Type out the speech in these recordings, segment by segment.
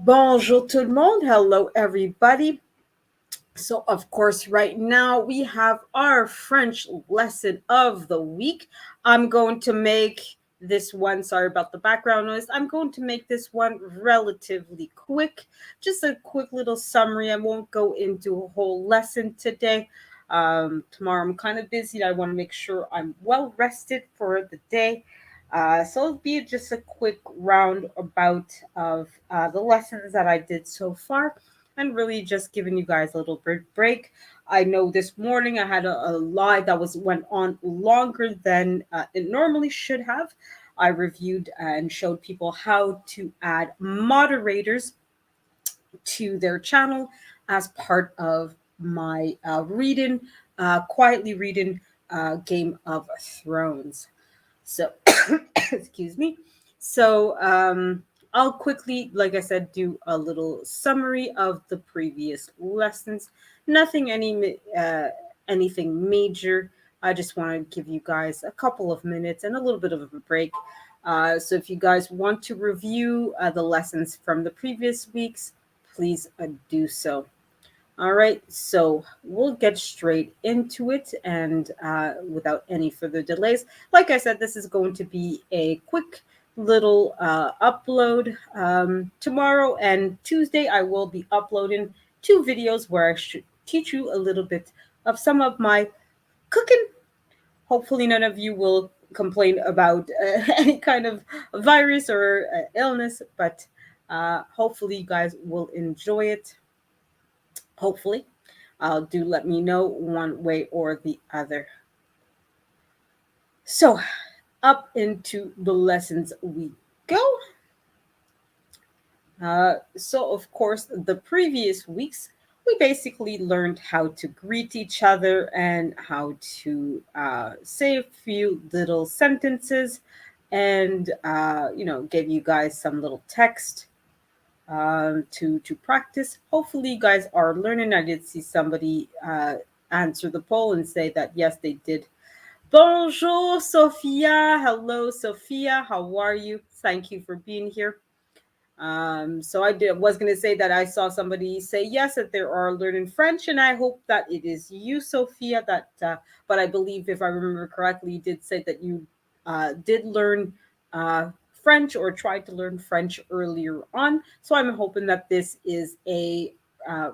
Bonjour tout le monde. Hello, everybody. So, of course, right now we have our French lesson of the week. I'm going to make this one, sorry about the background noise. I'm going to make this one relatively quick. Just a quick little summary. I won't go into a whole lesson today. Tomorrow I'm kind of busy. I want to make sure I'm well rested for the day. So it'll be just a quick roundabout of the lessons that I did so far and really just giving you guys a little bit break. I know this morning I had a live that went on longer than it normally should have. I reviewed and showed people how to add moderators to their channel as part of my quietly reading Game of Thrones. So, excuse me. So, I'll quickly, like I said, do a little summary of the previous lessons. Anything major. I just want to give you guys a couple of minutes and a little bit of a break. So, if you guys want to review the lessons from the previous weeks, please do so. All right, so we'll get straight into it and without any further delays. Like I said, this is going to be a quick little upload. Tomorrow and Tuesday, I will be uploading two videos where I should teach you a little bit of some of my cooking. Hopefully, none of you will complain about any kind of virus or illness, but hopefully, you guys will enjoy it. Hopefully, do let me know one way or the other. So, up into the lessons we go. So, of course, the previous weeks, we basically learned how to greet each other and how to say a few little sentences and, give you guys some little text to practice. Hopefully, you guys are learning. I did see somebody answer the poll and say that yes, they did. Bonjour, Sophia. Hello, Sophia. How are you? Thank you for being here. So was going to say that I saw somebody say yes that they are learning French, and I hope that it is you, Sophia. But I believe if I remember correctly, you did say that you did learn French or tried to learn French earlier on. So I'm hoping that this is a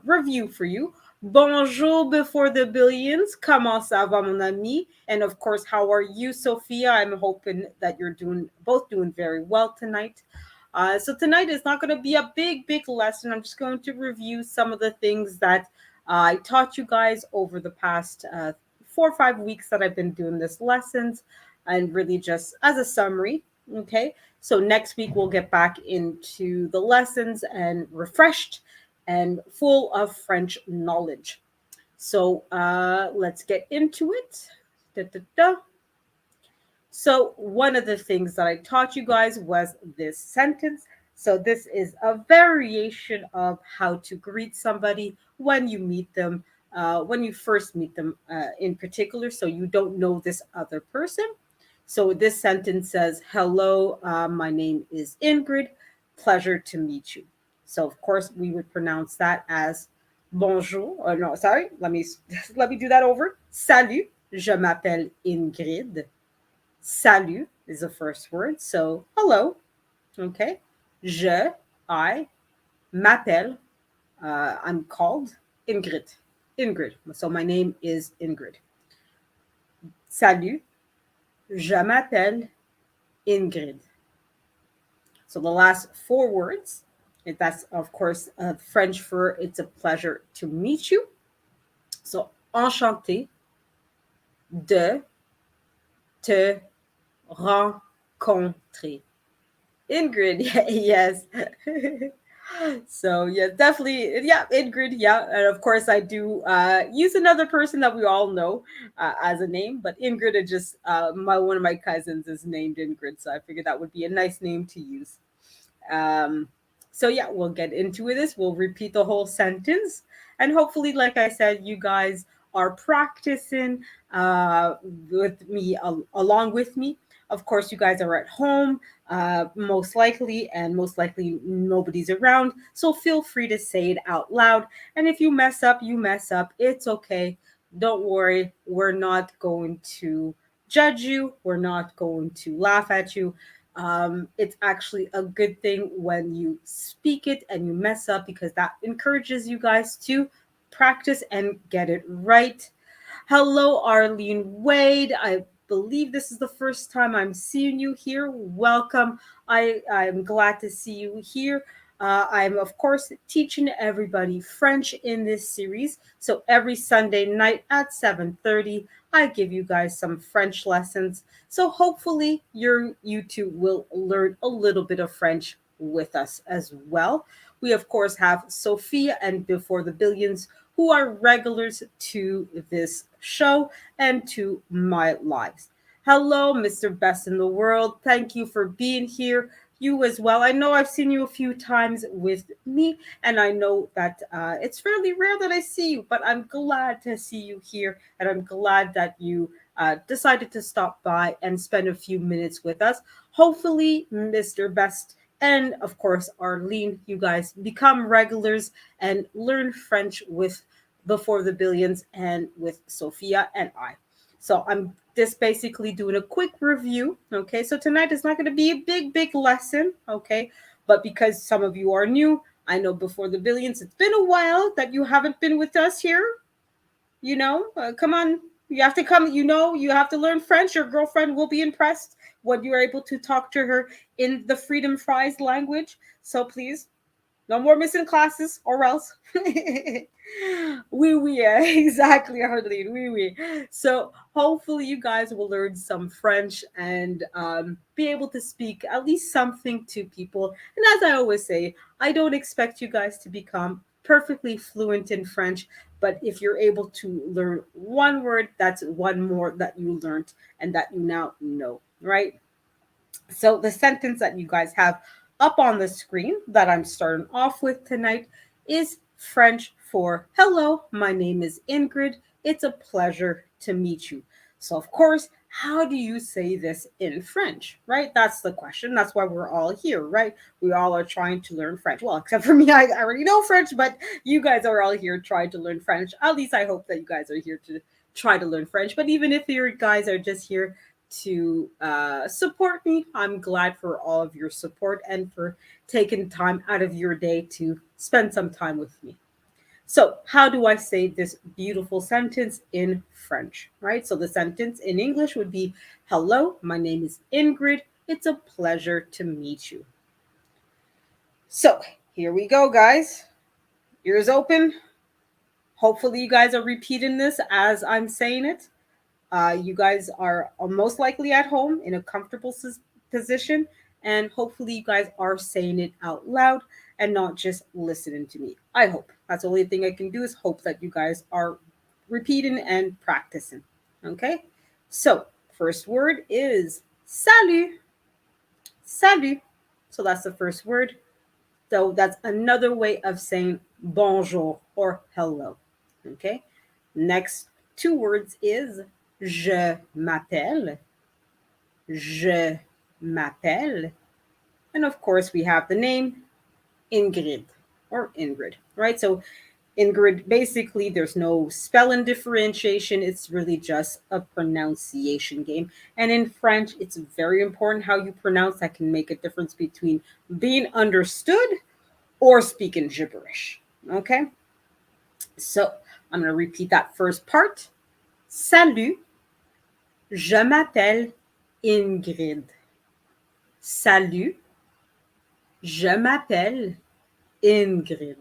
review for you. Bonjour before the billions. Comment ça va, mon ami? And of course, how are you, Sophia? I'm hoping that you're both doing very well tonight. So tonight is not going to be a big lesson. I'm just going to review some of the things that I taught you guys over the past 4 or 5 weeks that I've been doing this lessons, and really just as a summary. Okay, so next week we'll get back into the lessons and refreshed and full of French knowledge. So let's get into it. Da, da, da. So, one of the things that I taught you guys was this sentence. So, this is a variation of how to greet somebody when you meet them, when you first meet them in particular. So, you don't know this other person. So, this sentence says, hello, my name is Ingrid. Pleasure to meet you. So, of course, we would pronounce that as bonjour. Or no, sorry, let me do that over. Salut, je m'appelle Ingrid. Salut is the first word. So, hello. Okay. I m'appelle, I'm called Ingrid. Ingrid. So, my name is Ingrid. Salut. Je m'appelle Ingrid. So, the last four words, that's, of course, French for it's a pleasure to meet you. So, enchanté de te rencontrer. Ingrid, yes. So yeah, definitely, yeah, Ingrid, yeah, and of course I do use another person that we all know as a name, but Ingrid is just my one of my cousins is named Ingrid, so I figured that would be a nice name to use. Um, so yeah, we'll get into this. We'll repeat the whole sentence, and hopefully, like I said, you guys are practicing with me along with me. Of course, you guys are at home, most likely nobody's around. So feel free to say it out loud. And if you mess up, you mess up. It's okay. Don't worry. We're not going to judge you, we're not going to laugh at you. It's actually a good thing when you speak it and you mess up because that encourages you guys to practice and get it right. Hello, Arlene Wade. I believe this is the first time I'm seeing you here. Welcome. I'm glad to see you here. I'm of course teaching everybody French in this series. So every Sunday night at 7:30, I give you guys some French lessons. So hopefully you two will learn a little bit of French with us as well. We of course have Sophia and Before the Billions who are regulars to this show and to my lives. Hello, Mr. Best in the World. Thank you for being here. You as well. I know I've seen you a few times with me, and I know that it's fairly rare that I see you, but I'm glad to see you here, and I'm glad that you decided to stop by and spend a few minutes with us. Hopefully, Mr. Best and of course Arlene, you guys become regulars and learn French with Before the Billions and with Sophia and I. So I'm just basically doing a quick review. Okay, so tonight is not going to be a big lesson. Okay, but because some of you are new, I know Before the Billions, it's been a while that you haven't been with us here. Come on, you have to come. You have to learn French. Your girlfriend will be impressed when you are able to talk to her in the Freedom Fries language. So please, no more missing classes or else. Oui, exactly, Arlene. Oui. So hopefully you guys will learn some French and be able to speak at least something to people. And as I always say, I don't expect you guys to become perfectly fluent in French, but if you're able to learn one word, that's one more that you learned and that you now know, right? So the sentence that you guys have up on the screen that I'm starting off with tonight is French for hello, my name is Ingrid. It's a pleasure to meet you. So of course, how do you say this in French, right? That's the question. That's why we're all here, right? We all are trying to learn French. Well, except for me, I already know French, but you guys are all here trying to learn French. At least I hope that you guys are here to try to learn French. But even if you guys are just here to support me. I'm glad for all of your support and for taking time out of your day to spend some time with me. So, how do I say this beautiful sentence in French, right? So, the sentence in English would be hello, my name is Ingrid. It's a pleasure to meet you. So, here we go, guys. Ears open. Hopefully, you guys are repeating this as I'm saying it. You guys are most likely at home in a comfortable position, and hopefully, you guys are saying it out loud and not just listening to me. I hope. That's the only thing I can do is hope that you guys are repeating and practicing. Okay? So, first word is salut. Salut. So, that's the first word. So, that's another way of saying bonjour or hello. Okay? Next two words is je m'appelle. Je m'appelle. And of course, we have the name Ingrid or Ingrid, right? So, Ingrid, basically, there's no spelling differentiation. It's really just a pronunciation game. And in French, it's very important how you pronounce. That can make a difference between being understood or speaking gibberish. Okay? So, I'm going to repeat that first part. Salut, je m'appelle Ingrid. Salut, je m'appelle Ingrid.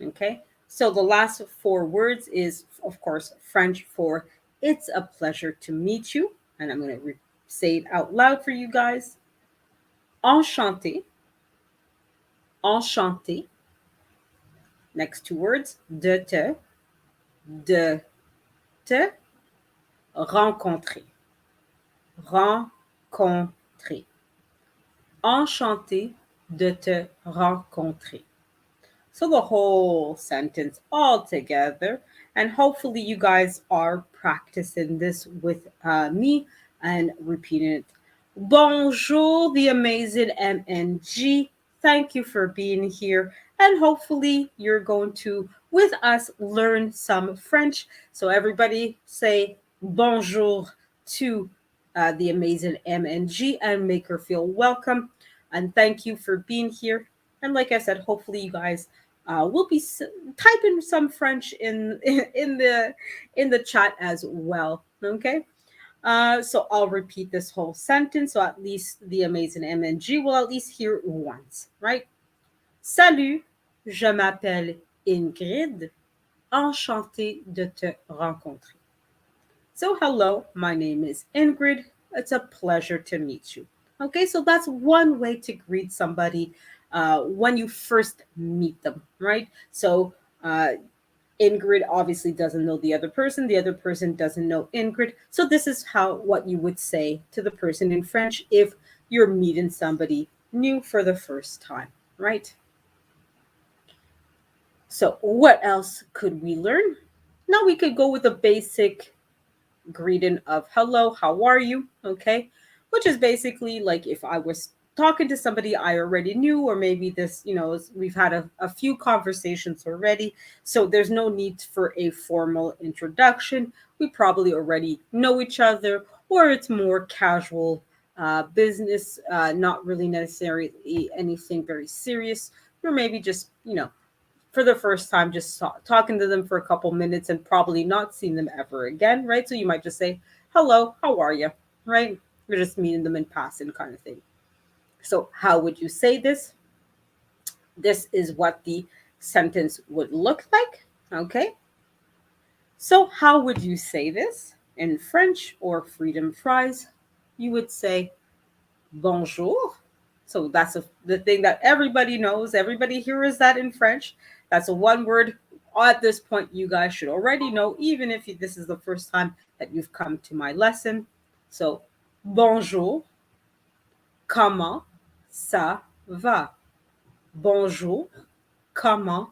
Okay, so the last four words is, of course, French for it's a pleasure to meet you. And I'm going to say it out loud for you guys. Enchanté, enchanté. Next two words, de te rencontrer, rencontrer. Enchanté de te rencontrer. So the whole sentence all together. And hopefully you guys are practicing this with me and repeating it. Bonjour, the amazing MNG. Thank you for being here. And hopefully, you're going to, with us, learn some French. So, everybody say bonjour to the amazing MNG and make her feel welcome. And thank you for being here. And like I said, hopefully, you guys will be typing some French in the chat as well. Okay. So I'll repeat this whole sentence, so at least the amazing MNG will at least hear it once, right? Salut, je m'appelle Ingrid. Enchantée de te rencontrer. So, hello, my name is Ingrid. It's a pleasure to meet you. Okay, so that's one way to greet somebody when you first meet them, right? So, Ingrid obviously doesn't know the other person. The other person doesn't know Ingrid. So this is how what you would say to the person in French if you're meeting somebody new for the first time, right? So what else could we learn? Now we could go with a basic greeting of hello, how are you? Okay. Which is basically like if I was talking to somebody I already knew, or maybe this, we've had a few conversations already. So there's no need for a formal introduction. We probably already know each other, or it's more casual business, not really necessarily anything very serious, or maybe just, for the first time, just talking to them for a couple minutes and probably not seeing them ever again, right? So you might just say, hello, how are you, right? You're just meeting them in passing kind of thing. So, how would you say this? This is what the sentence would look like, okay? So, how would you say this in French or freedom fries? You would say, bonjour. So the thing that everybody knows. Everybody hears that in French. That's a one word. At this point, you guys should already know, even if this is the first time that you've come to my lesson. So, bonjour, comment ça va? Bonjour, comment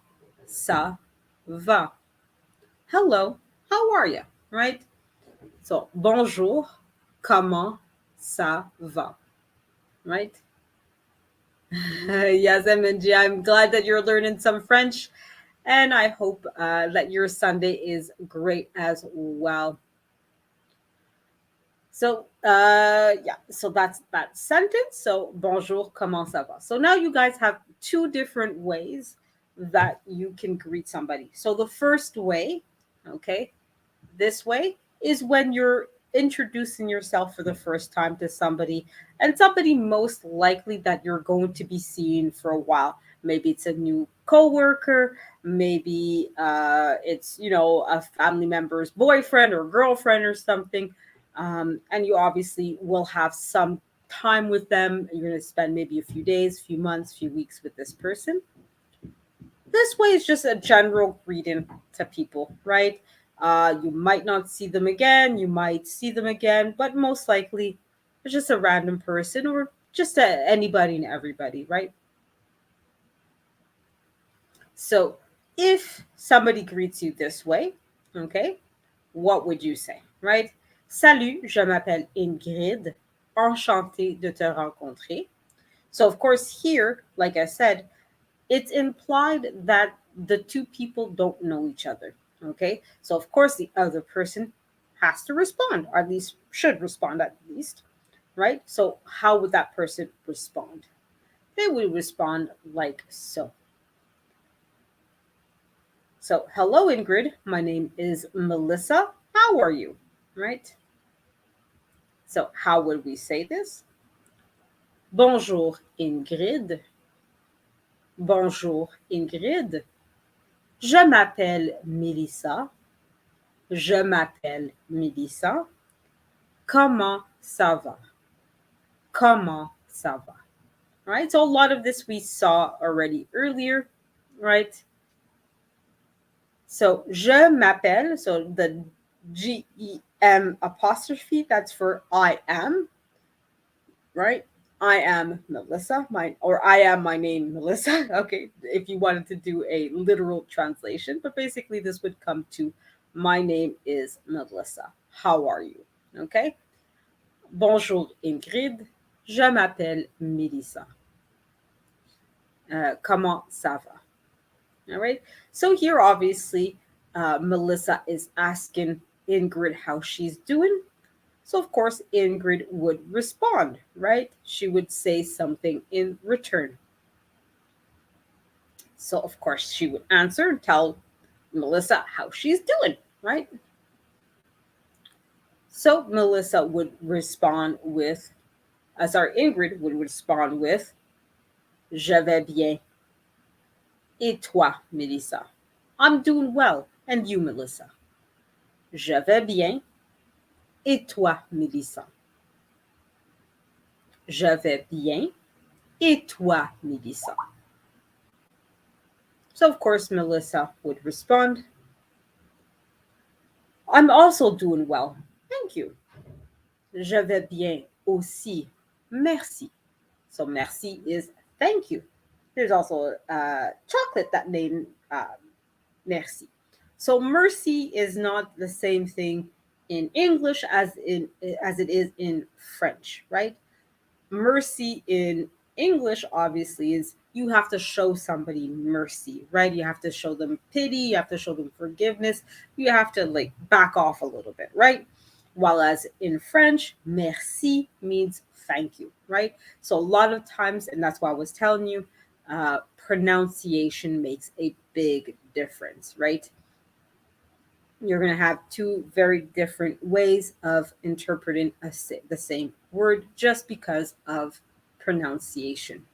ça va? Hello, how are you? Right? So, bonjour, comment ça va? Right? Yes, MNG, I'm glad that you're learning some French, and I hope that your Sunday is great as well. So, yeah, so that's that sentence. So, bonjour, comment ça va? So now you guys have two different ways that you can greet somebody. So the first way, okay, this way is when you're introducing yourself for the first time to somebody, and somebody most likely that you're going to be seeing for a while. Maybe it's a new coworker, maybe it's a family member's boyfriend or girlfriend or something, and you obviously will have some time with them. You're going to spend maybe a few days, few months, few weeks with this person. This way is just a general greeting to people, right? You might not see them again, you might see them again, but most likely it's just a random person or just anybody and everybody, right? So if somebody greets you this way, okay, what would you say, right? Salut, je m'appelle Ingrid. Enchantée de te rencontrer. So, of course, here, like I said, it's implied that the two people don't know each other. Okay. So, of course, the other person has to respond, or at least should respond, at least. Right. So, how would that person respond? They would respond like so. So, hello, Ingrid. My name is Melissa. How are you? Right. So, how would we say this? Bonjour, Ingrid. Bonjour, Ingrid. Je m'appelle Melissa. Je m'appelle Melissa. Comment ça va? Comment ça va? Right? So a lot of this we saw already earlier, right? So je m'appelle, so the GEM apostrophe, that's for I am, right? I am Melissa, I am my name Melissa. Okay, if you wanted to do a literal translation, but basically this would come to my name is Melissa. How are you? Okay. Bonjour Ingrid, je m'appelle Melissa. Comment ça va? All right. So here, obviously, Melissa is asking Ingrid how she's doing. So, of course, Ingrid would respond, right? She would say something in return. So, of course, she would answer and tell Melissa how she's doing, right? So, Melissa would respond with, sorry, Ingrid would respond with, Je vais bien. Et toi, Melissa? I'm doing well. And you, Melissa? Je vais bien. Et toi, Melissa? Je vais bien. Et toi, Melissa? So, of course, Melissa would respond, I'm also doing well. Thank you. Je vais bien aussi. Merci. So, merci is thank you. There's also chocolate that named merci. So, mercy is not the same thing in English as it is in French, right? Mercy in English obviously is you have to show somebody mercy, right? You have to show them pity, you have to show them forgiveness, you have to like back off a little bit, right? While as in French, merci means thank you, right? So a lot of times, and that's why I was telling you, pronunciation makes a big difference, right? You're going to have two very different ways of interpreting the same word just because of pronunciation.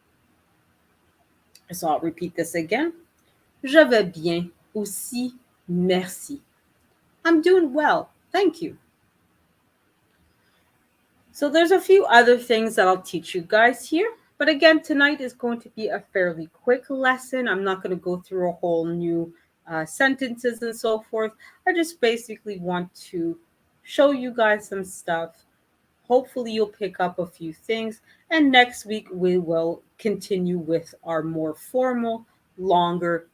So I'll repeat this again. Je vais bien aussi, merci. I'm doing well, thank you. So there's a few other things that I'll teach you guys here. But again, tonight is going to be a fairly quick lesson. I'm not going to go through a whole new sentences and so forth. I just basically want to show you guys some stuff. Hopefully, you'll pick up a few things. And next week, we will continue with our more formal, longer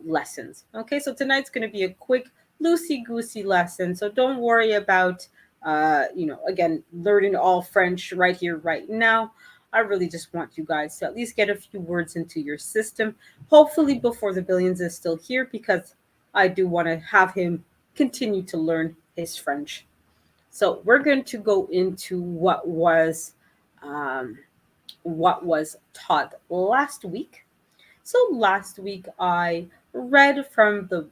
lessons. Okay, so tonight's going to be a quick, loosey goosey lesson. So don't worry about, again, learning all French right here, right now. I really just want you guys to at least get a few words into your system. Hopefully, before the billions is still here, because I do want to have him continue to learn his French. So we're going to go into um, what was taught last week. So last week I read from the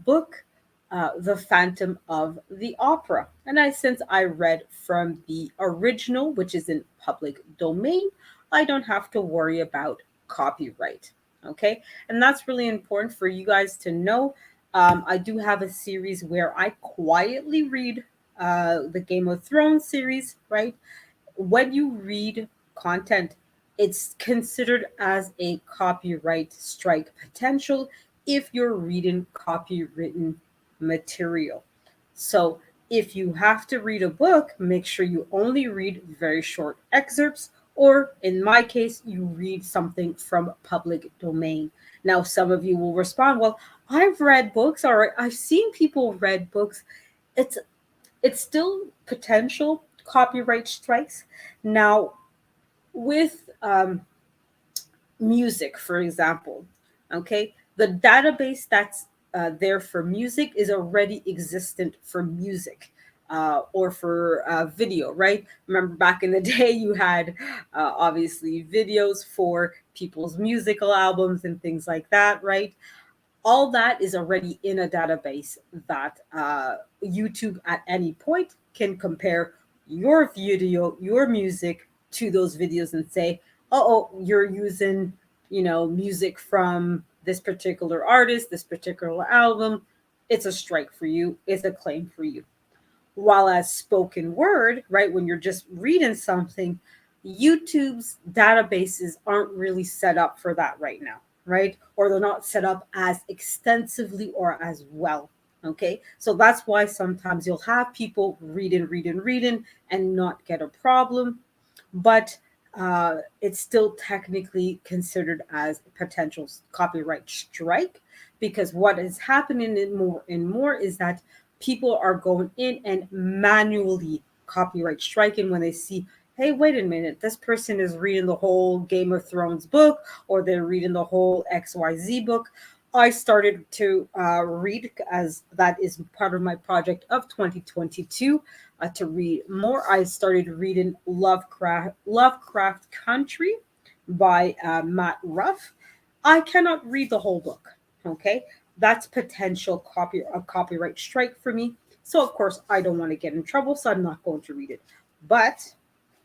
book The Phantom of the Opera. And since I read from the original, which is in public domain, I don't have to worry about copyright. Okay. And that's really important for you guys to know. I do have a series where I quietly read the Game of Thrones series, right? When you read content, it's considered as a copyright strike potential if you're reading copywritten material. So if you have to read a book, make sure you only read very short excerpts, or in my case, you read something from public domain. Now, some of you will respond, well, I've read books, or I've seen people read books. It's it's still potential copyright strikes. Now, with music, for example, okay, the database that's there for music is already existent for music. Or for video, right? Remember back in the day, you had obviously videos for people's musical albums and things like that, right? All that is already in a database that YouTube at any point can compare your video, your music to those videos and say, oh, you're using, music from this particular artist, this particular album. It's a strike for you. It's a claim for you. While as spoken word, right, when you're just reading something, YouTube's databases aren't really set up for that right now, right? Or they're not set up as extensively or as well. Okay. So that's why sometimes you'll have people reading, and not get a problem. But it's still technically considered as a potential copyright strike, because what is happening in more and more is that people are going in and manually copyright strike, and when they see, hey, wait a minute, this person is reading the whole Game of Thrones book, or they're reading the whole XYZ book, I started to read, as that is part of my project of 2022, to read more. I started reading Lovecraft Country by Matt Ruff. I cannot read the whole book. Okay, that's potential a copyright strike for me. So of course I don't want to get in trouble, so I'm not going to read it. But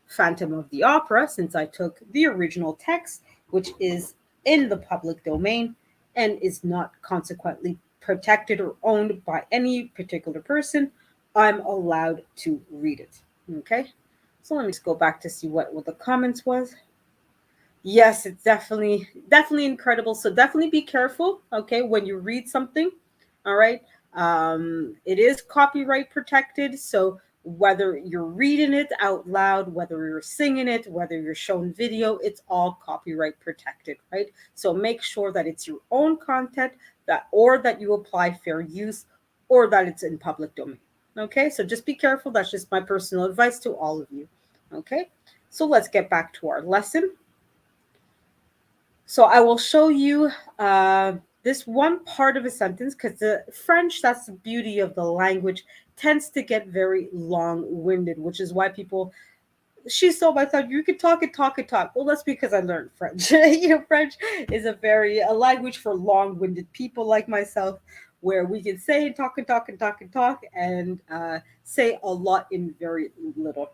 Phantom of the Opera, since I took the original text, which is in the public domain and is not consequently protected or owned by any particular person, I'm allowed to read it. Okay, so let me just go back to see what the comments was. Yes, it's definitely incredible. So definitely be careful, okay, when you read something. All right. It is copyright protected. So whether you're reading it out loud, whether you're singing it, whether you're showing video, it's all copyright protected, right? So make sure that it's your own content, that or that you apply fair use, or that it's in public domain. Okay, so just be careful. That's just my personal advice to all of you. Okay, so let's get back to our lesson. So I will show you this one part of a sentence, because the French, that's the beauty of the language, tends to get very long-winded, which is why people, she saw, I thought you could talk and talk and talk. Well, that's because I learned French. French is a language for long-winded people like myself, where we can say and talk and talk and talk and talk and say a lot in very little.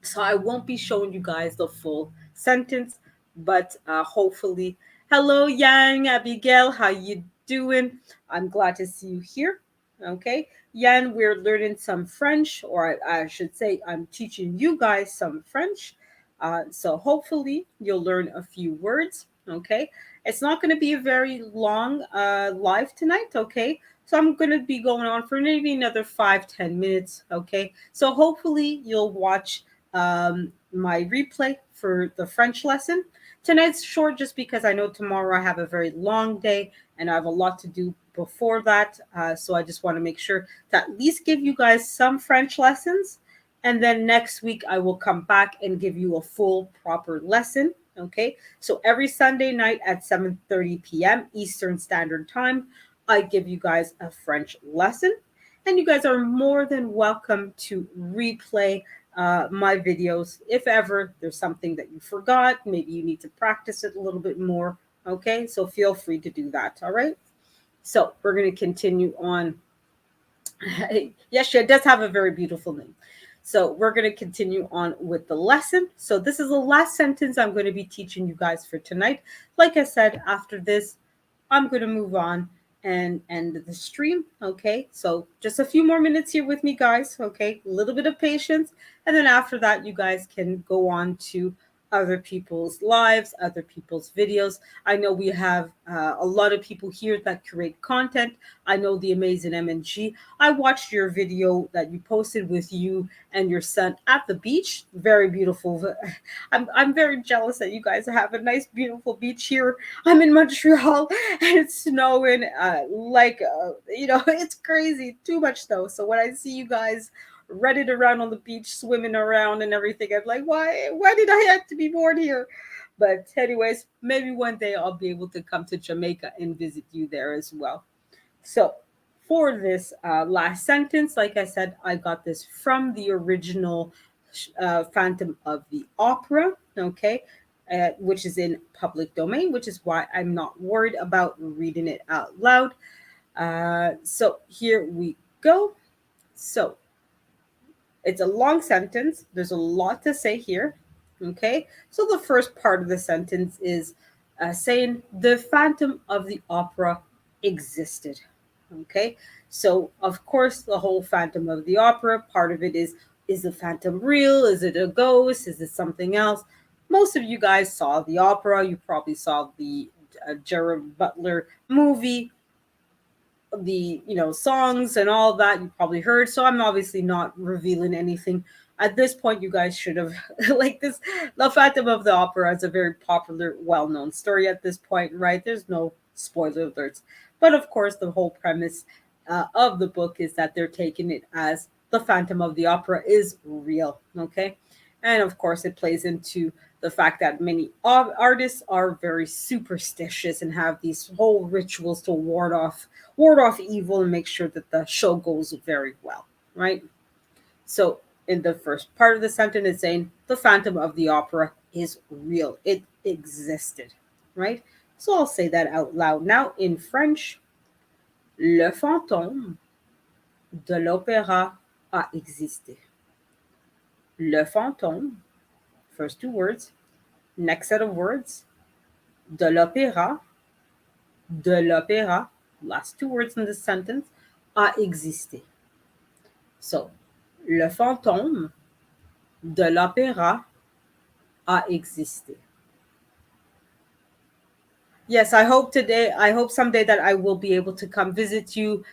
So I won't be showing you guys the full sentence, but hopefully, hello Yang, Abigail, how you doing? I'm glad to see you here. Okay, Yan, we're learning some French, or I should say I'm teaching you guys some French. So hopefully you'll learn a few words. Okay, it's not going to be a very long live tonight. Okay, so I'm going to be going on for maybe another 5-10 minutes. Okay, so hopefully you'll watch my replay for the French lesson. Tonight's short just because I know tomorrow I have a very long day and I have a lot to do before that. So I just want to make sure to at least give you guys some French lessons. And then next week I will come back and give you a full proper lesson. Okay. So every Sunday night at 7:30 p.m. Eastern Standard Time, I give you guys a French lesson. And you guys are more than welcome to replay my videos if ever there's something that you forgot. Maybe you need to practice it a little bit more. Okay, so feel free to do that. All right, so we're going to continue on. Yes, she does have a very beautiful name. So we're going to continue on with the lesson. So this is the last sentence I'm going to be teaching you guys for tonight. Like I said, after this, I'm going to move on and end the stream. Okay, so just a few more minutes here with me, guys. Okay, a little bit of patience. And then after that, you guys can go on to other people's lives, other people's videos. I know we have a lot of people here that create content. I know the amazing MNG. I watched your video that you posted with you and your son at the beach. Very beautiful. I'm very jealous that you guys have a nice, beautiful beach here. I'm in Montreal and it's snowing it's crazy. Too much snow. So when I see you guys running around on the beach, swimming around and everything, I'm like, why did I have to be born here? But anyways, maybe one day I'll be able to come to Jamaica and visit you there as well. So for this last sentence, like I said, I got this from the original Phantom of the Opera, okay, which is in public domain, which is why I'm not worried about reading it out loud. So here we go. So it's a long sentence. There's a lot to say here. Okay. So the first part of the sentence is saying the Phantom of the Opera existed. Okay. So, of course, the whole Phantom of the Opera part of it is the Phantom real? Is it a ghost? Is it something else? Most of you guys saw the opera. You probably saw the Gerard Butler movie, the songs and all that you probably heard. So I'm obviously not revealing anything at this point. You guys should have like this. The Phantom of the Opera is a very popular, well-known story at this point, right? There's no spoiler alerts, but of course the whole premise of the book is that they're taking it as the Phantom of the Opera is real. Okay. And of course, it plays into the fact that many artists are very superstitious and have these whole rituals to ward off evil and make sure that the show goes very well, right? So in the first part of the sentence, it's saying the Phantom of the Opera is real. It existed, right? So I'll say that out loud now in French. Le fantôme de l'opéra a existé. Le fantôme, first two words, next set of words, de l'opéra, last two words in the sentence, a existé. So, le fantôme de l'opéra a existé. Yes, I hope someday that I will be able to come visit you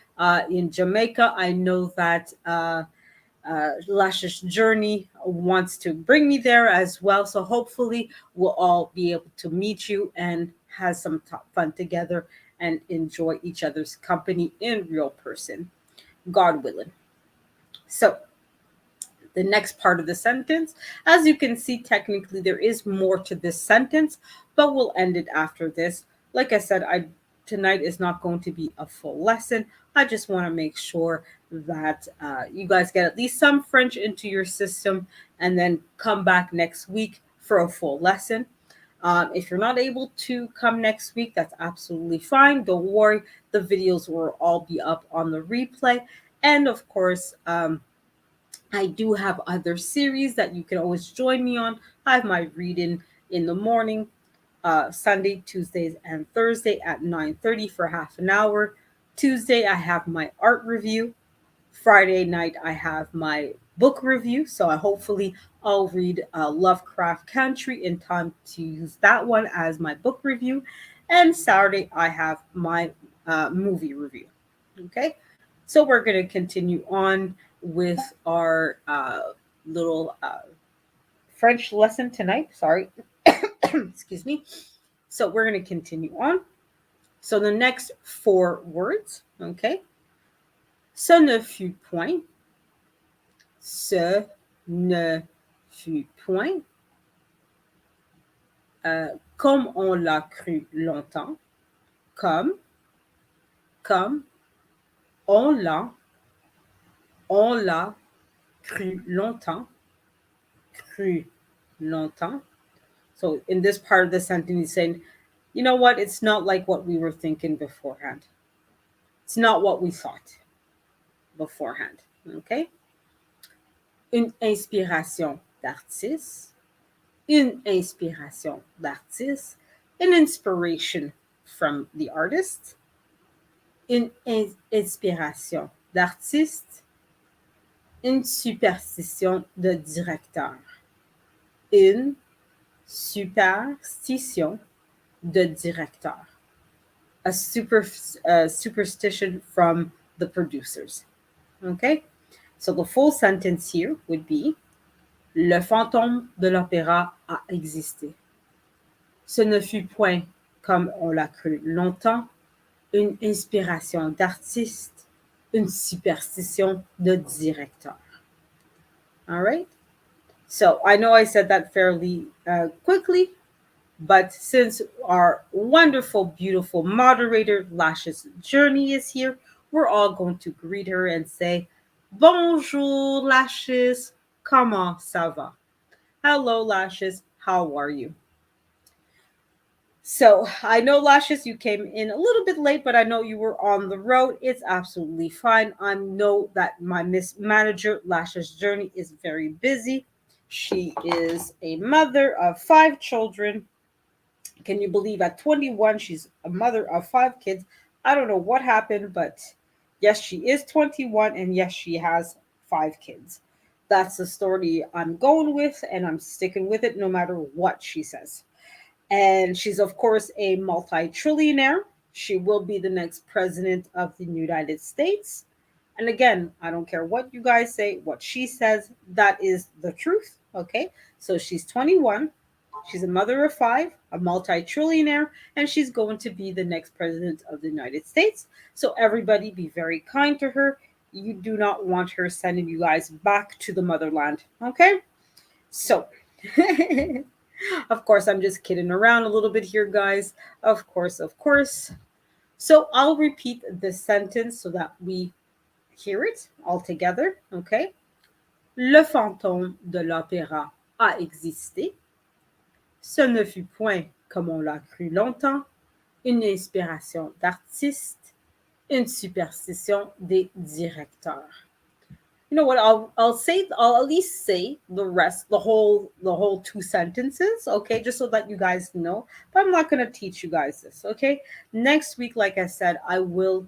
in Jamaica. I know that Lashes Journey wants to bring me there as well. So hopefully we'll all be able to meet you and have some fun together and enjoy each other's company in real person, God willing. So the next part of the sentence. As you can see, technically there is more to this sentence, but we'll end it after this. Like I said, I tonight is not going to be a full lesson. I just want to make sure that you guys get at least some French into your system and then come back next week for a full lesson. If you're not able to come next week, that's absolutely fine. Don't worry. The videos will all be up on the replay. And of course, I do have other series that you can always join me on. I have my reading in the morning, Sunday, Tuesdays, and Thursday at 9:30 for half an hour. Tuesday, I have my art review. Friday night, I have my book review. So I hopefully I'll read Lovecraft Country in time to use that one as my book review. And Saturday, I have my movie review. Okay, so we're going to continue on with our little French lesson tonight. Sorry. Excuse me. So we're going to continue on. So the next four words, okay. Ce ne fut point. Ce ne fut point. Comme on l'a cru longtemps. Comme on l'a cru longtemps. Cru longtemps. So in this part of the sentence, he's saying, you know what? It's not like what we were thinking beforehand. It's not what we thought beforehand. Okay? Une inspiration d'artiste. Une inspiration d'artiste. An inspiration from the artist. Une inspiration d'artiste. Une superstition de directeur. Une superstition de directeur. A superstition from the producers. Okay? So the full sentence here would be Le fantôme de l'opéra a existé. Ce ne fut point, comme on l'a cru longtemps, une inspiration d'artiste, une superstition de directeur. All right? So I know I said that fairly quickly, but since our wonderful, beautiful moderator, Lashes Journey, is here, we're all going to greet her and say, Bonjour, Lashes. Comment ça va? Hello, Lashes. How are you? So I know, Lashes, you came in a little bit late, but I know you were on the road. It's absolutely fine. I know that my Miss Manager, Lashes Journey, is very busy. She is a mother of 5 children. Can you believe at 21, she's a mother of 5 kids? I don't know what happened, but yes, she is 21, and yes, she has 5 kids. That's the story I'm going with, and I'm sticking with it no matter what she says. And she's, of course, a multi-trillionaire. She will be the next president of the United States. And again, I don't care what you guys say, what she says, that is the truth. Okay. So she's 21. She's a mother of 5, a multi-trillionaire, and she's going to be the next president of the United States. So everybody be very kind to her. you do not want her sending you guys back to the motherland. Okay? So, of course, I'm just kidding around a little bit here, guys. Of course, of course. So, I'll repeat this sentence so that we hear it all together. Okay? Le fantôme de l'opéra a existé. Ce ne fut point, comme on l'a cru longtemps, une inspiration d'artiste, une superstition des directeurs. You know what? I'll at least say the rest, the whole two sentences, okay, just so that you guys know. But I'm not gonna teach you guys this, okay? Next week, like I said, I will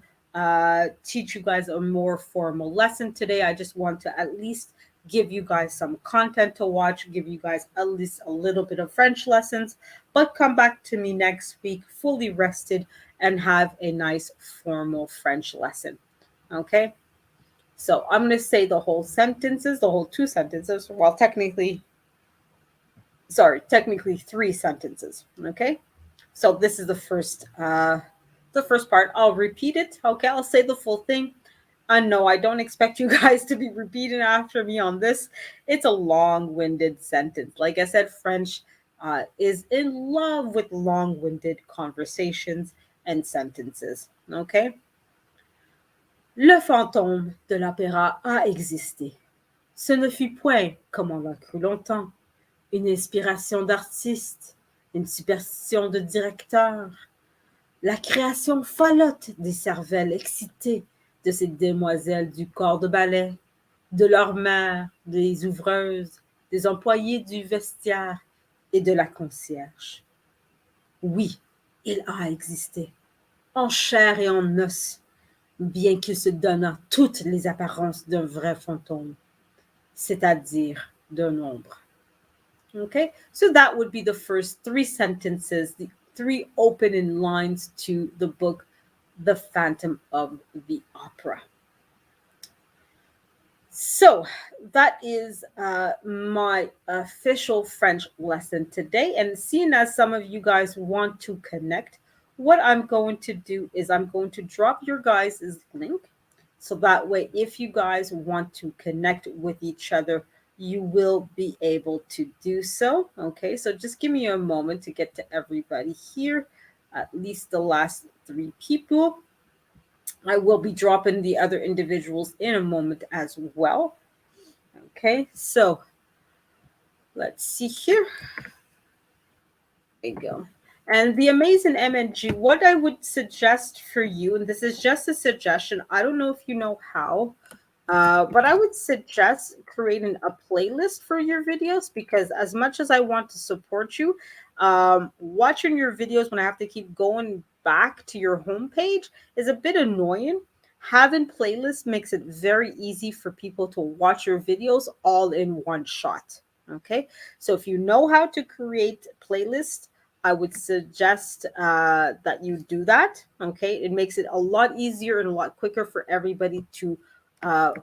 teach you guys a more formal lesson. Today, I just want to at least give you guys some content to watch, give you guys at least a little bit of French lessons, but come back to me next week fully rested and have a nice formal French lesson. Okay? So I'm going to say the whole sentences, the whole two sentences. Well, technically three sentences. Okay. So this is the first part. I'll repeat it. Okay. I'll say the full thing. No, I don't expect you guys to be repeating after me on this. It's a long-winded sentence. Like I said, French is in love with long-winded conversations and sentences. Okay. Le fantôme de l'opéra a existé. Ce ne fut point, comme on l'a cru longtemps, une inspiration d'artiste, une superstition de directeur, la création falote des cervelles excitées de ces demoiselles du corps de ballet, de leurs mères, des ouvreuses, des employés du vestiaire et de la concierge. Oui, il a existé, en chair et en os, bien qu'il se donnât toutes les apparences d'un vrai fantôme, c'est-à-dire d'un ombre. Okay, so that would be the first three sentences, the three opening lines to the book, The Phantom of the Opera. So that is my official French lesson today. And seeing as some of you guys want to connect, what I'm going to do is I'm going to drop your guys' link. So that way, if you guys want to connect with each other, you will be able to do so. Okay, so just give me a moment to get to everybody here, at least the last three people. I will be dropping the other individuals in a moment as well. Okay, so let's see here. There you go. And the amazing MNG, what I would suggest for you, and this is just a suggestion, I don't know if you know how, but I would suggest creating a playlist for your videos because as much as I want to support you, watching your videos when I have to keep going back to your homepage is a bit annoying. Having playlists makes it very easy for people to watch your videos all in one shot. Okay, so if you know how to create playlists, I would suggest that you do that. Okay, it makes it a lot easier and a lot quicker for everybody to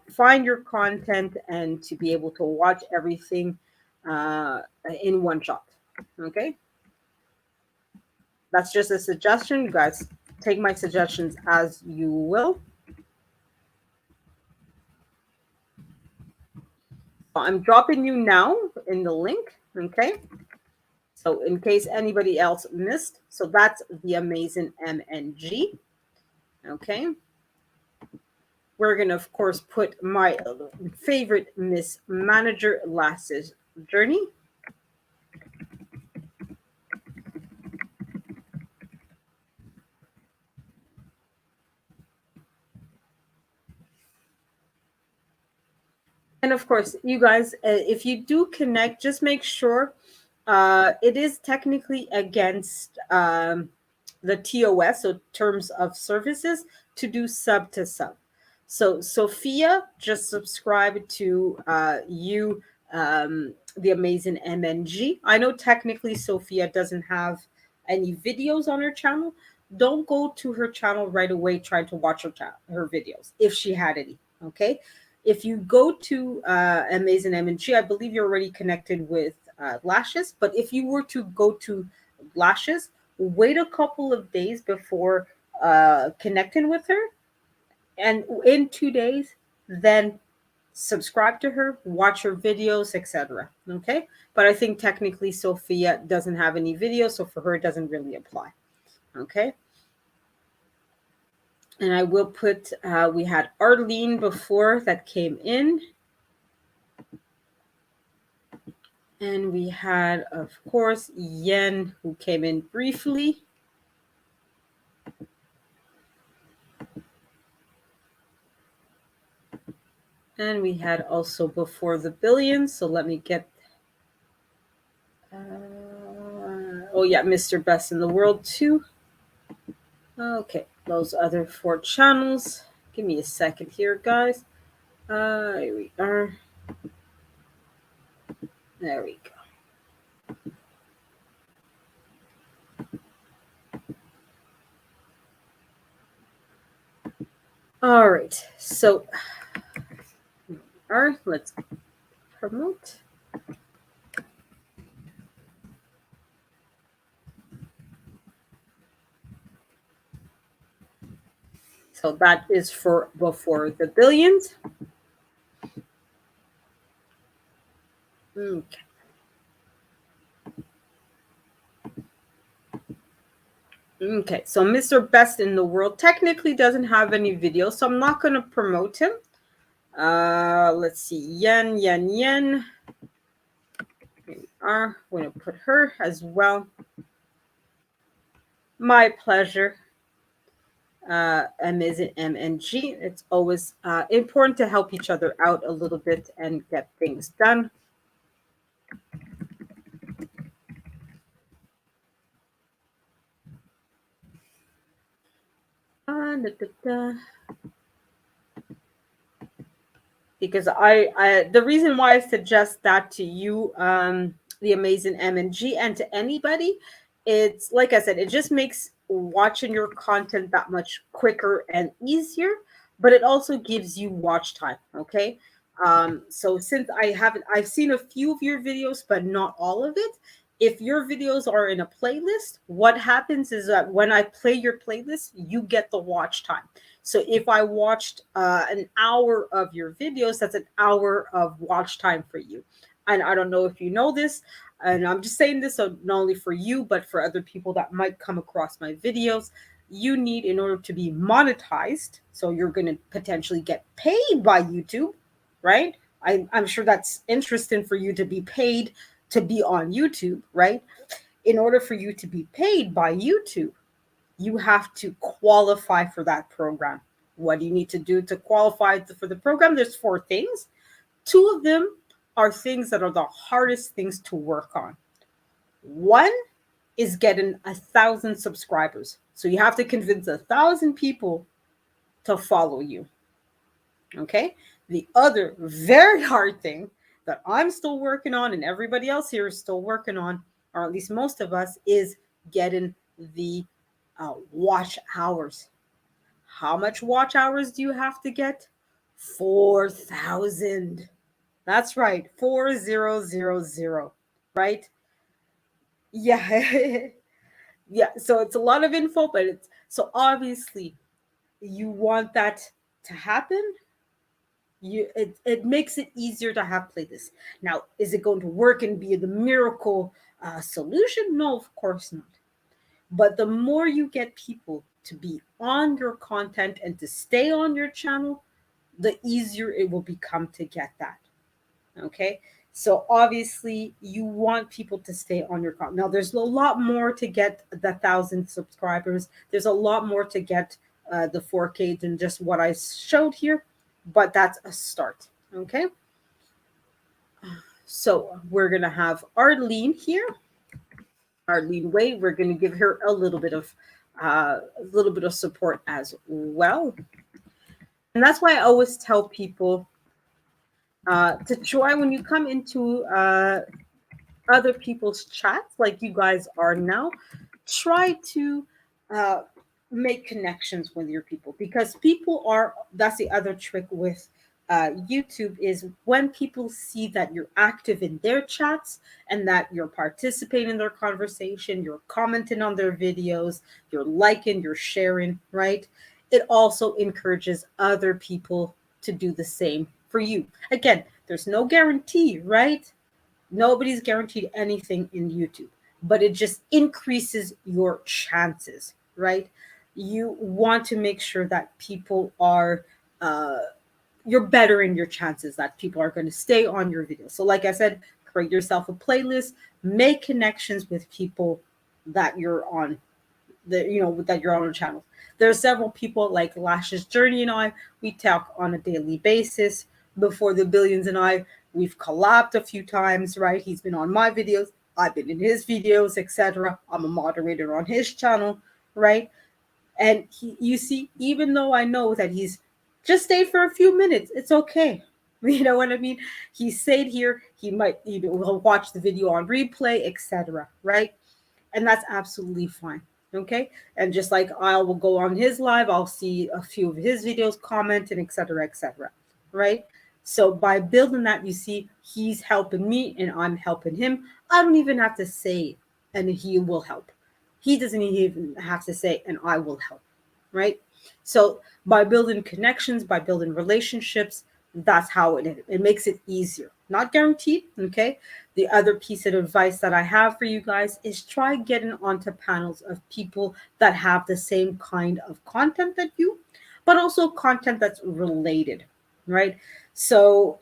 find your content and to be able to watch everything in one shot. Okay, that's just a suggestion. You guys take my suggestions as you will. I'm dropping you now in the link. Okay, so in case anybody else missed, so that's the amazing MNG. Okay. We're going to, of course, put my favorite Miss Manager Lass's journey. And of course, you guys, if you do connect, just make sure it is technically against the TOS, so terms of services, to do sub to sub. So Sophia, just subscribe to you, the amazing MNG. I know technically Sophia doesn't have any videos on her channel. Don't go to her channel right away trying to watch her videos if she had any. Okay, if you go to Amazing MNG, I believe you're already connected with Lashes. But if you were to go to Lashes, wait a couple of days before connecting with her, and in 2 days then subscribe to her, watch her videos, etc. Okay, but I think technically Sophia doesn't have any videos, so for her it doesn't really apply. Okay, and I will put we had Arlene before that came in, and we had, of course, Yen, who came in briefly. And we had also before the billions. So let me get. Oh, yeah, Mr. Best in the World, too. Okay, those other 4 channels. Give me a second here, guys. Here we are. There we go. All right, so all right, let's promote. So that is for before the billions. Okay. Okay, so Mr. Best in the World technically doesn't have any videos, so I'm not going to promote him. Let's see, Yen. Here we are. We're going to put her as well. My pleasure. M is it MNG. It's always important to help each other out a little bit and get things done. Da, da, da. Because the reason why I suggest that to you, the amazing MNG, and to anybody, it's like I said, it just makes watching your content that much quicker and easier, but it also gives you watch time. Okay. So since I've seen a few of your videos, but not all of it. If your videos are in a playlist, what happens is that when I play your playlist, you get the watch time. So if I watched an hour of your videos, that's an hour of watch time for you. And I don't know if you know this, and I'm just saying this so not only for you, but for other people that might come across my videos. You need, in order to be monetized, so you're going to potentially get paid by YouTube, right? I'm sure that's interesting for you to be paid to be on YouTube, right? In order for you to be paid by YouTube, you have to qualify for that program. What do you need to do to qualify for the program? There's 4 things. 2 of them are things that are the hardest things to work on. One is getting 1,000 subscribers. So you have to convince 1,000 people to follow you. Okay. The other very hard thing that I'm still working on and everybody else here is still working on, or at least most of us, is getting the watch hours. How much watch hours do you have to get? 4,000. That's right, 4000. Right? Yeah. Yeah. So it's a lot of info, but it's so obviously you want that to happen. It makes it easier to have playlists. Now, is it going to work and be the miracle solution? No, of course not. But the more you get people to be on your content and to stay on your channel, the easier it will become to get that. Okay. So obviously you want people to stay on your content. Now there's a lot more to get the 1,000 subscribers. There's a lot more to get the 4K than just what I showed here, but that's a start. Okay. So we're going to have Arlene here. Arlene Wade. We're going to give her a little bit of support as well. And that's why I always tell people to try when you come into other people's chats, like you guys are now. Try to uh, make connections with your people, because people are. That's the other trick with YouTube, is when people see that you're active in their chats and that you're participating in their conversation, you're commenting on their videos, you're liking, you're sharing, right? It also encourages other people to do the same for you. Again, there's no guarantee, right? Nobody's guaranteed anything in YouTube, but it just increases your chances, right? You want to make sure that people are, uh, you're bettering your chances that people are going to stay on your video. So, like I said, create yourself a playlist, make connections with people that you're on that you're on a channel. There are several people like Lash's Journey and I. We talk on a daily basis. Before the Billions and I, we've collabed a few times. Right? He's been on my videos. I've been in his videos, etc. I'm a moderator on his channel. Right? And you see, even though I know that he's just stayed for a few minutes, it's okay. You know what I mean? He stayed here. He might, he'll watch the video on replay, etc. Right? And that's absolutely fine. Okay. And just like I will go on his live, I'll see a few of his videos, comment, and etc. etc. Right. So by building that, you see, he's helping me and I'm helping him. I don't even have to say, and he will help. He doesn't even have to say, and I will help. Right. So by building connections, by building relationships, that's how it makes it easier. Not guaranteed. Okay. The other piece of advice that I have for you guys is try getting onto panels of people that have the same kind of content that you, but also content that's related, right? So,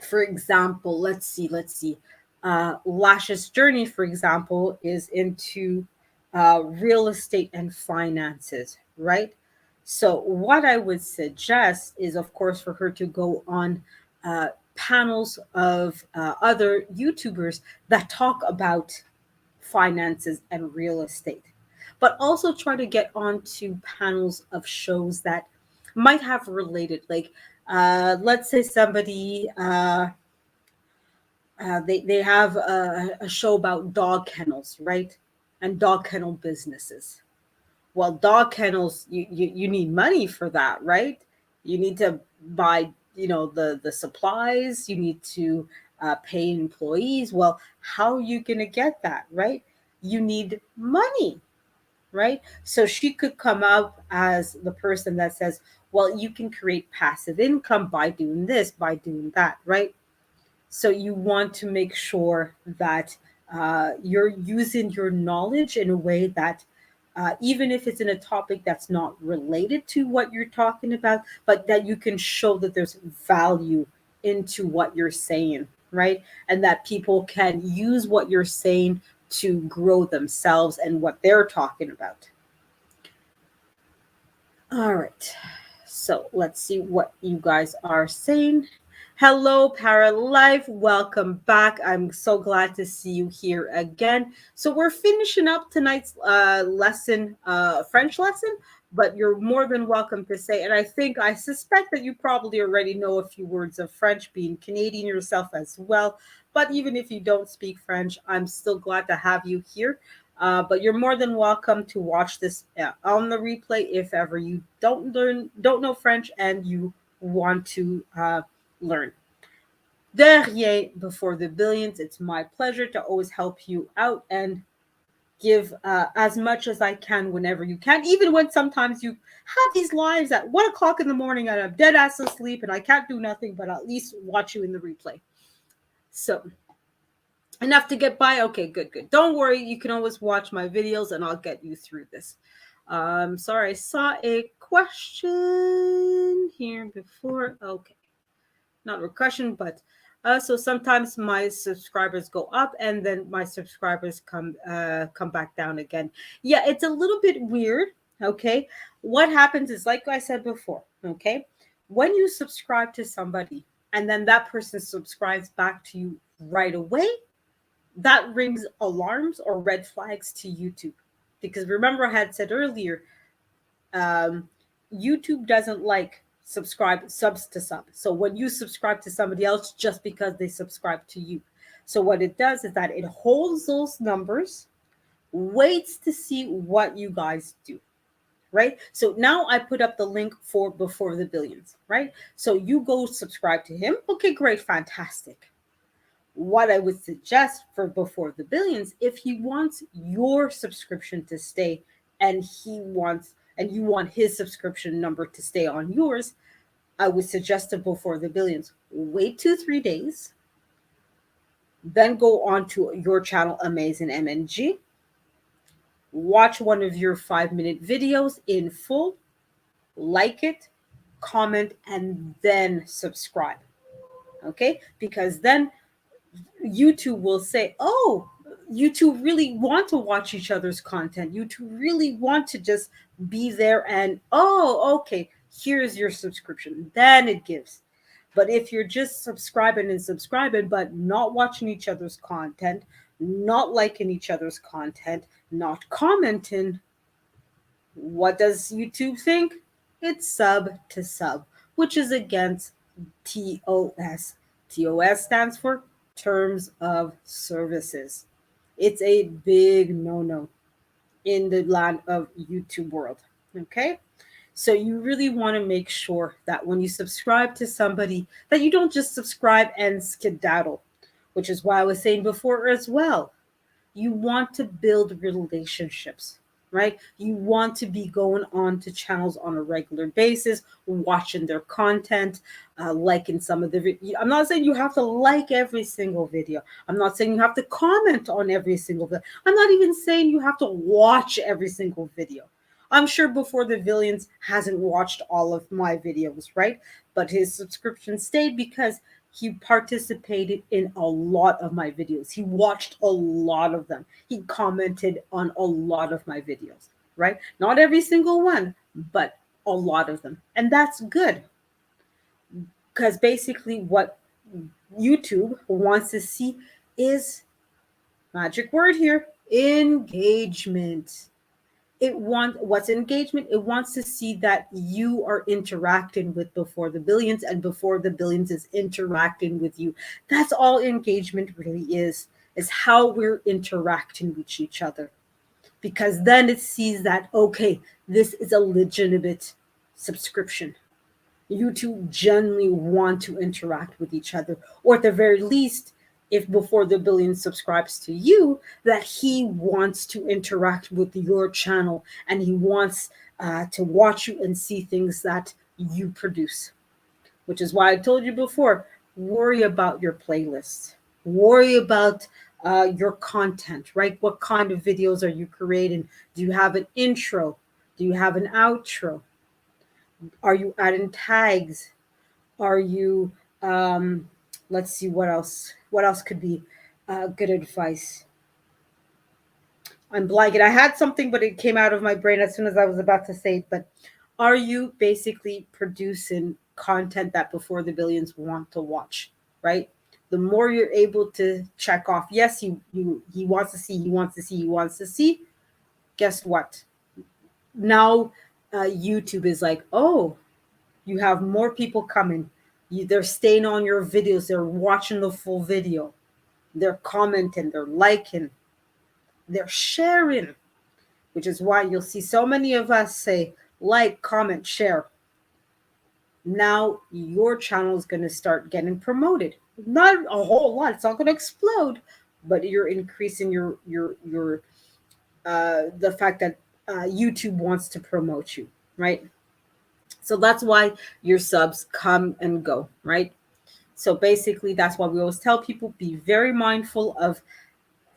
for example, let's see. Lash's Journey, for example, is into real estate and finances, right? So, what I would suggest is, of course, for her to go on panels of other YouTubers that talk about finances and real estate, but also try to get onto panels of shows that might have related, like let's say somebody they have a show about dog kennels, right? And dog kennel businesses. Well, dog kennels, you need money for that, right? You need to buy, the supplies. You need to pay employees. Well, how are you going to get that, right? You need money, right? So she could come up as the person that says, well, you can create passive income by doing this, by doing that, right? So you want to make sure that you're using your knowledge in a way that, even if it's in a topic that's not related to what you're talking about, but that you can show that there's value into what you're saying, right? And that people can use what you're saying to grow themselves and what they're talking about. All right. So let's see what you guys are saying. Hello, Paralife. Welcome back. I'm so glad to see you here again. So we're finishing up tonight's lesson, French lesson, but you're more than welcome to say. And I suspect that you probably already know a few words of French, being Canadian yourself as well. But even if you don't speak French, I'm still glad to have you here. But you're more than welcome to watch this on the replay if ever you don't know French, and you want to learn. De rien before the billions. It's my pleasure to always help you out and give as much as I can whenever you can, even when sometimes you have these lives at 1 o'clock in the morning and I'm dead ass asleep and I can't do nothing but at least watch you in the replay. So enough to get by. Okay, good. Don't worry, you can always watch my videos and I'll get you through this. Sorry, I saw a question here before. Okay, not a question, but so sometimes my subscribers go up and then my subscribers come back down again. Yeah, it's a little bit weird. Okay, what happens is, like I said before, okay, when you subscribe to somebody and then that person subscribes back to you right away, that rings alarms or red flags to YouTube. Because remember, I had said earlier, um, YouTube doesn't like subs to sub. So when you subscribe to somebody else just because they subscribe to you, so what it does is that it holds those numbers, waits to see what you guys do. Right. So now I put up the link for Before the Billions. Right. So you go subscribe to him. Okay, great. Fantastic. What I would suggest for Before the Billions, if he wants your subscription to stay and you want his subscription number to stay on yours, I would suggest it before the billions. Wait 2, 3 days, then go on to your channel, Amazing MNG. Watch one of your 5-minute videos in full, like it, comment, and then subscribe. Okay? Because then YouTube will say, oh, you two really want to watch each other's content. You two really want to just be there and, oh, okay, here's your subscription. Then it gives. But if you're just subscribing and subscribing, but not watching each other's content, not liking each other's content, not commenting, what does YouTube think? It's sub to sub, which is against TOS. TOS stands for Terms of Services. It's a big no no in the land of YouTube world. Okay? So you really want to make sure that when you subscribe to somebody, that you don't just subscribe and skedaddle, which is why I was saying before as well. You want to build relationships, right? You want to be going on to channels on a regular basis, watching their content, liking some of the. I'm not saying you have to like every single video. I'm not saying you have to comment on every single video. I'm not even saying you have to watch every single video. I'm sure before the Villians hasn't watched all of my videos, right? But his subscription stayed because he participated in a lot of my videos. He watched a lot of them. He commented on a lot of my videos, right? Not every single one, but a lot of them. And that's good because basically what YouTube wants to see is magic word here, engagement. It wants what's engagement? It wants to see that you are interacting with before the billions, and before the billions is interacting with you. That's all engagement really is how we're interacting with each other. Because then it sees that, okay, this is a legitimate subscription. You two genuinely want to interact with each other, or at the very least, if before the billion subscribes to you, that he wants to interact with your channel and he wants to watch you and see things that you produce. Which is why I told you before, worry about your playlist, worry about your content, right? What kind of videos are you creating? Do you have an intro? Do you have an outro? Are you adding tags? Are you let's see what else could be good advice. I'm blanking. I had something but it came out of my brain as soon as I was about to say it. But are you basically producing content that before the billions want to watch, right? The more you're able to check off, yes, he wants to see, he wants to see, he wants to see. Guess what? Now YouTube is like, oh, you have more people coming. They're staying on your videos. They're watching the full video. They're commenting. They're liking. They're sharing, which is why you'll see so many of us say like, comment, share. Now your channel is going to start getting promoted. Not a whole lot. It's not going to explode, but you're increasing your the fact that YouTube wants to promote you, right? So that's why your subs come and go, right? So basically, that's why we always tell people be very mindful of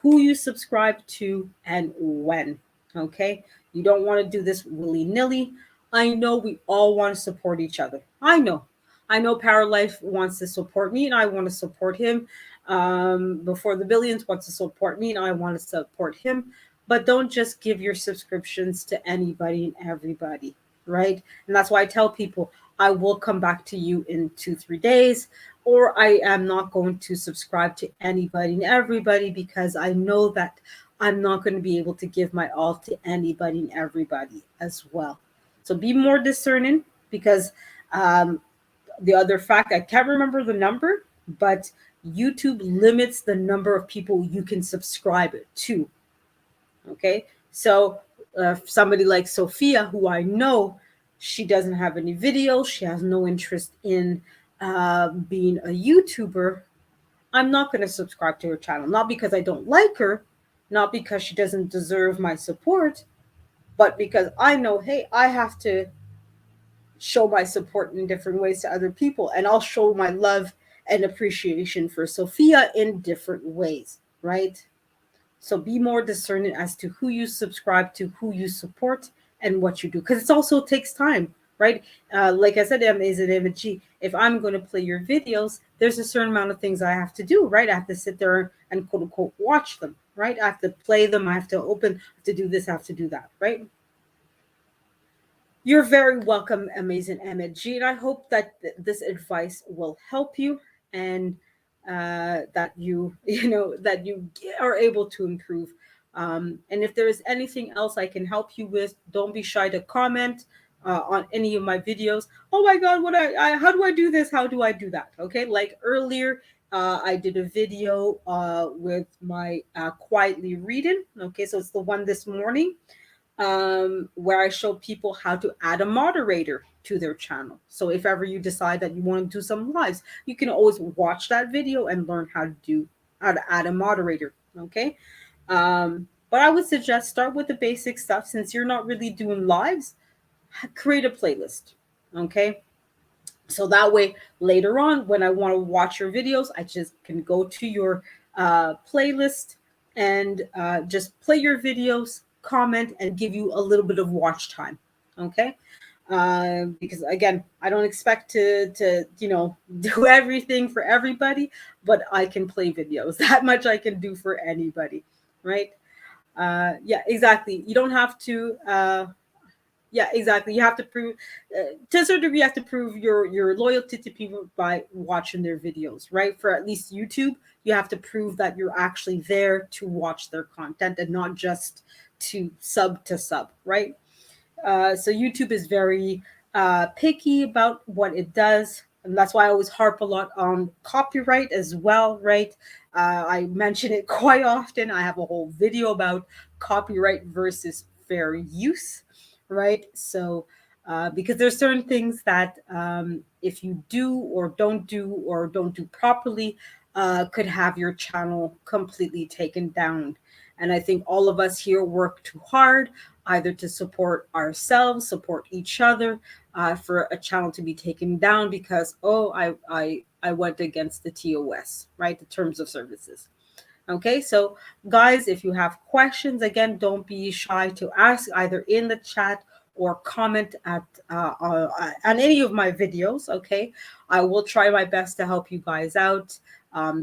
who you subscribe to and when. Okay? You don't want to do this willy nilly. I know we all want to support each other. I know. I know Power Life wants to support me and I want to support him. Before the Billions wants to support me and I want to support him. But don't just give your subscriptions to anybody and everybody, right? And that's why I tell people I will come back to you in 2, 3 days, or I am not going to subscribe to anybody and everybody because I know that I'm not going to be able to give my all to anybody and everybody as well. So be more discerning because the other fact, I can't remember the number, but YouTube limits the number of people you can subscribe to. Okay. So somebody like Sophia, who I know, she doesn't have any videos. She has no interest in being a YouTuber. I'm not going to subscribe to her channel. Not because I don't like her, not because she doesn't deserve my support, but because I know, hey, I have to show my support in different ways to other people, and I'll show my love and appreciation for Sophia in different ways, right? So be more discerning as to who you subscribe to, who you support, and what you do, because it also takes time, right? Like I said, is it MG? If I'm going to play your videos, there's a certain amount of things I have to do, right? I have to sit there and quote unquote watch them, right? I have to play them. I have to open, I have to do this, I have to do that, right? You're very welcome, amazing MG, and I hope that this advice will help you, and that you that you are able to improve. And if there is anything else I can help you with, don't be shy to comment on any of my videos. Oh my God, how do I do this? How do I do that? Okay, like earlier. I did a video with my quietly reading. Okay, so it's the one this morning, where I show people how to add a moderator to their channel. So if ever you decide that you want to do some lives, you can always watch that video and learn how to add a moderator. Okay. But I would suggest start with the basic stuff, since you're not really doing lives. Create a playlist. Okay. So that way, later on, when I want to watch your videos, I just can go to your playlist and just play your videos, comment, and give you a little bit of watch time. Okay. Because again, I don't expect to do everything for everybody, but I can play videos. That much I can do for anybody, right? Yeah, exactly. You don't have to. Yeah, exactly. You have to prove, to a certain degree, you have to prove your loyalty to people by watching their videos, right? For at least YouTube, you have to prove that you're actually there to watch their content and not just to sub, right? So YouTube is very picky about what it does, and that's why I always harp a lot on copyright as well, right? I mention it quite often. I have a whole video about copyright versus fair use, right? So because there's certain things that, if you do or don't do properly, could have your channel completely taken down. And I think all of us here work too hard, either to support ourselves, support each other, for a channel to be taken down because, oh, I went against the TOS, right? The terms of services. Okay, so guys, if you have questions, again, don't be shy to ask either in the chat or comment on any of my videos. Okay, I will try my best to help you guys out.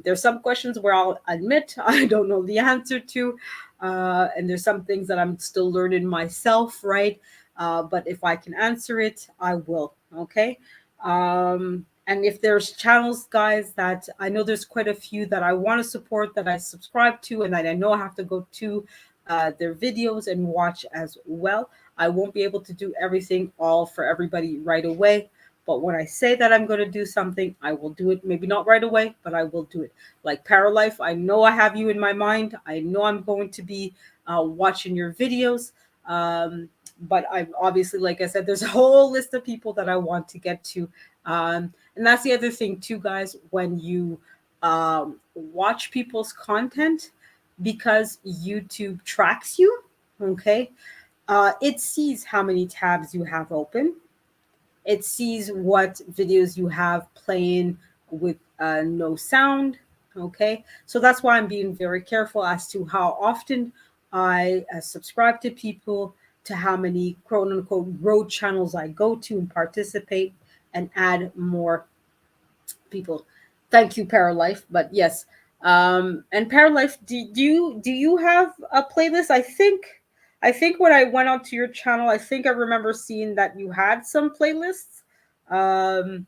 There's some questions where I'll admit I don't know the answer to, and there's some things that I'm still learning myself, right? But if I can answer it, I will. Okay. And if there's channels, guys, that I know there's quite a few that I want to support, that I subscribe to, and that I know I have to go to their videos and watch as well. I won't be able to do everything all for everybody right away. But when I say that I'm going to do something, I will do it. Maybe not right away, but I will do it. Like Paralife, I know I have you in my mind. I know I'm going to be watching your videos. But I obviously, like I said, there's a whole list of people that I want to get to. And that's the other thing, too, guys, when you watch people's content, because YouTube tracks you, okay? It sees how many tabs you have open. It sees what videos you have playing with no sound. Okay, so that's why I'm being very careful as to how often I subscribe to people, to how many quote unquote road channels I go to and participate and add more people. Thank you, Paralife. But yes, and Paralife, do you have a playlist? I think when I went onto your channel, I think I remember seeing that you had some playlists. Um,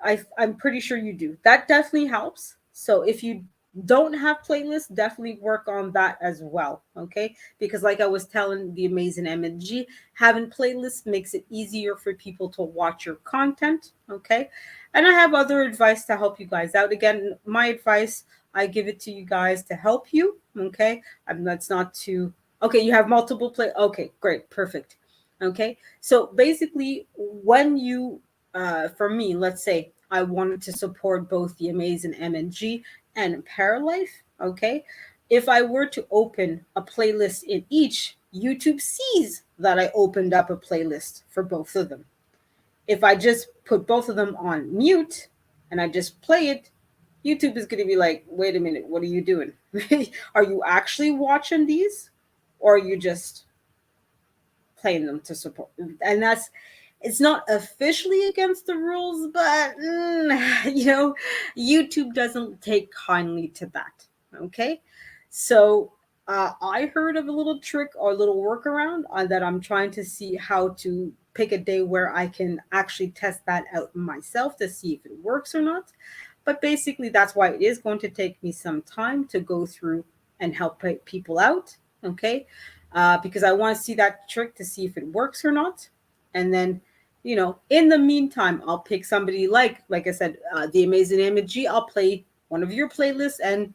I'm pretty sure you do. That definitely helps. So if you don't have playlists, definitely work on that as well. Okay, because like I was telling the amazing MNG, having playlists makes it easier for people to watch your content. Okay, and I have other advice to help you guys out. Again, my advice, I give it to you guys to help you. Okay, that's not to. Okay, you have multiple play. Okay, great, perfect. Okay, so basically, when you for me, let's say I wanted to support both the Amazing MNG and Paralife. Okay. If I were to open a playlist in each, YouTube sees that I opened up a playlist for both of them. If I just put both of them on mute and I just play it, YouTube is going to be like, wait a minute, what are you doing? Are you actually watching these? Or are you just playing them to support? And that's, it's not officially against the rules, but YouTube doesn't take kindly to that. Okay. So I heard of a little trick or a little workaround that I'm trying to see how to pick a day where I can actually test that out myself to see if it works or not. But basically, that's why it is going to take me some time to go through and help people out. Okay. Because I want to see that trick to see if it works or not. And then, in the meantime, I'll pick somebody like I said, the Amazing Image. I'll play one of your playlists and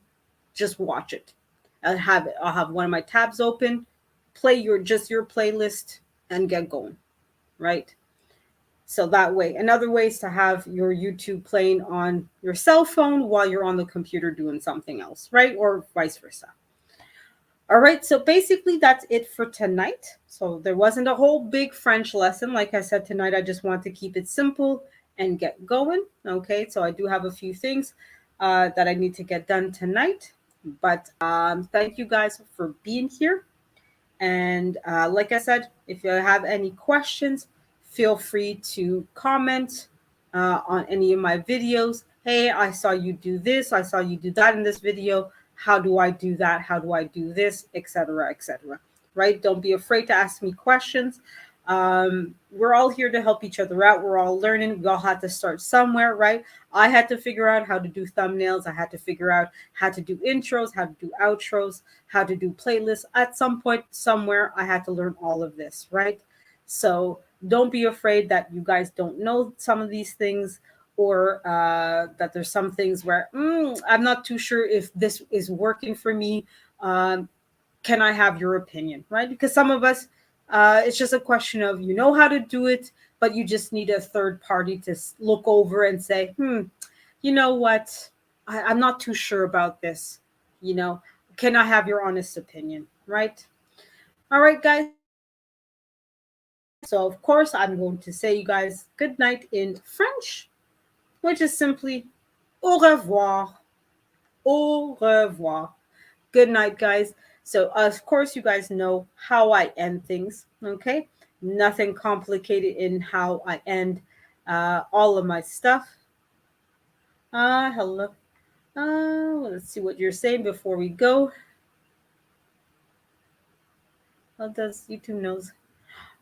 just watch it. I'll have one of my tabs open, play your playlist, and get going. Right. So that way, another way is to have your YouTube playing on your cell phone while you're on the computer doing something else, right? Or vice versa. All right, so basically that's it for tonight. So there wasn't a whole big French lesson. Like I said, tonight I just want to keep it simple and get going. Okay, so I do have a few things that I need to get done tonight. But thank you guys for being here. And like I said, if you have any questions, feel free to comment on any of my videos. Hey, I saw you do this. I saw you do that in this video. How do I do that? How do I do this? Etc. Etc. Right? Don't be afraid to ask me questions. We're all here to help each other out. We're all learning. We all had to start somewhere, right? I had to figure out how to do thumbnails. I had to figure out how to do intros, how to do outros, how to do playlists. At some point, somewhere, I had to learn all of this, right? So don't be afraid that you guys don't know some of these things, or that there's some things where I'm not too sure if this is working for me. Can I have your opinion, right? Because some of us, it's just a question of how to do it, but you just need a third party to look over and say, you know what, I'm not too sure about this. You know, can I have your honest opinion, right? All right, guys. So, of course, I'm going to say you guys good night in French, which is simply au revoir. Au revoir. Good night, guys. So, of course, you guys know how I end things, okay? Nothing complicated in how I end all of my stuff. Hello. Let's see what you're saying before we go. How does YouTube knows?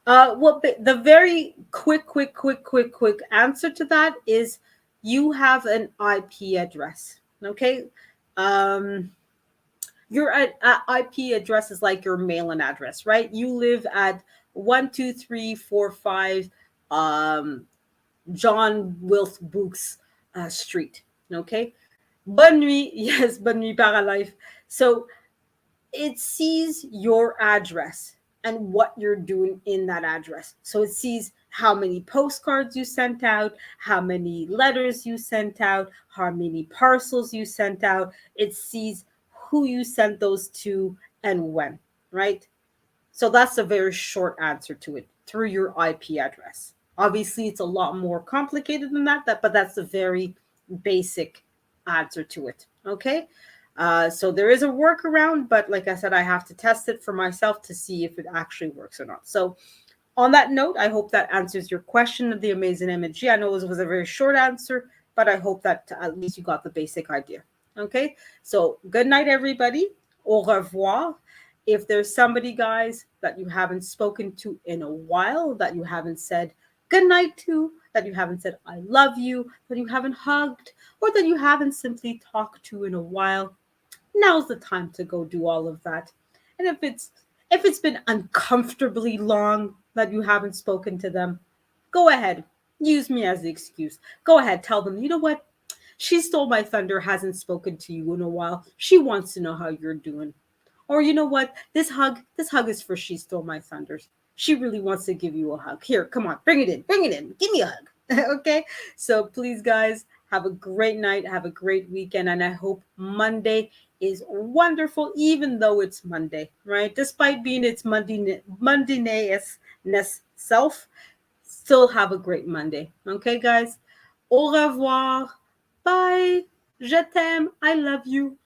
Well, the very quick answer to that is you have an IP address, okay? Um, your IP address is like your mailing address, right? You live at 12345 John Wilth Books Street, okay? Bonne nuit, yes, bonne nuit paralife. So it sees your address and what you're doing in that address. So it sees how many postcards you sent out, how many letters you sent out, how many parcels you sent out. It sees who you sent those to and when, right? So that's a very short answer to it, through your IP address. Obviously, it's a lot more complicated than that, but that's a very basic answer to it. Okay. So there is a workaround, but like I said, I have to test it for myself to see if it actually works or not. So on that note, I hope that answers your question of the amazing MG. I know it was a very short answer, but I hope that at least you got the basic idea. Okay, so good night, everybody. Au revoir. If there's somebody, guys, that you haven't spoken to in a while, that you haven't said good night to, that you haven't said I love you, that you haven't hugged, or that you haven't simply talked to in a while, now's the time to go do all of that. And if it's been uncomfortably long that you haven't spoken to them, go ahead. Use me as the excuse. Go ahead, tell them, you know what? She Stole My Thunder hasn't spoken to you in a while. She wants to know how you're doing. Or you know what? This hug is for She Stole My Thunders. She really wants to give you a hug. Here, come on, bring it in. Bring it in. Give me a hug. Okay? So please, guys, have a great night. Have a great weekend. And I hope Monday is wonderful, even though it's Monday, right? Despite being its Mondayness self, still have a great Monday. Okay, guys? Au revoir. Bye. Je t'aime. I love you.